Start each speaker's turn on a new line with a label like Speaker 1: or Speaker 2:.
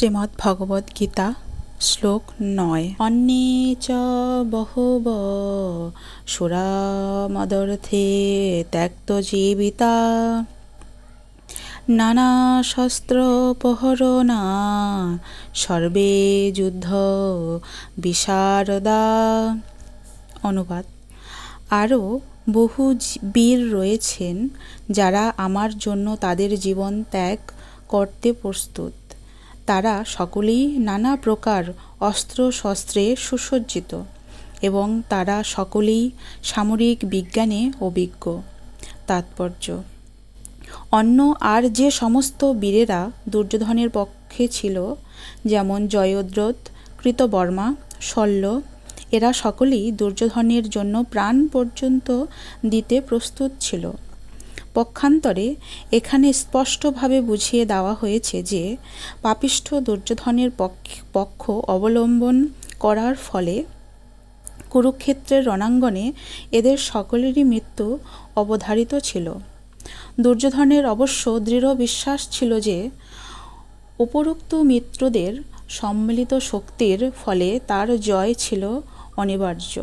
Speaker 1: শ্রীমদ্ ভগবদ গীতা শ্লোক 9 অন্যে চ বহব সুরা মদর্থে ত্যক্ত জীবিতা নানা শস্ত্রোপহরণা সর্বে যুদ্ধ বিশারদা। অনুবাদ: আরও বহু বীর রয়েছেন যারা আমার জন্য তাদের জীবন ত্যাগ করতে প্রস্তুত। তারা সকলেই নানা প্রকার অস্ত্র শস্ত্রে সুসজ্জিত এবং তারা সকলেই সামরিক বিজ্ঞানে অভিজ্ঞ। তাৎপর্য: অন্য আর যে সমস্ত বীরেরা দুর্যোধনের পক্ষে ছিল, যেমন জয়দ্রথ, কৃতবর্মা, শল্য, এরা সকলেই দুর্যোধনের জন্য প্রাণ পর্যন্ত দিতে প্রস্তুত ছিল। পক্ষান্তরে এখানে স্পষ্টভাবে বুঝিয়ে দেওয়া হয়েছে যে পাপিষ্ঠ দুর্যোধনের পক্ষ অবলম্বন করার ফলে কুরুক্ষেত্রের রণাঙ্গনে এদের সকলেরই মৃত্যু অবধারিত ছিল। দুর্যোধনের অবশ্য দৃঢ় বিশ্বাস ছিল যে উপরোক্ত মিত্রদের সম্মিলিত শক্তির ফলে তার জয় ছিল অনিবার্য।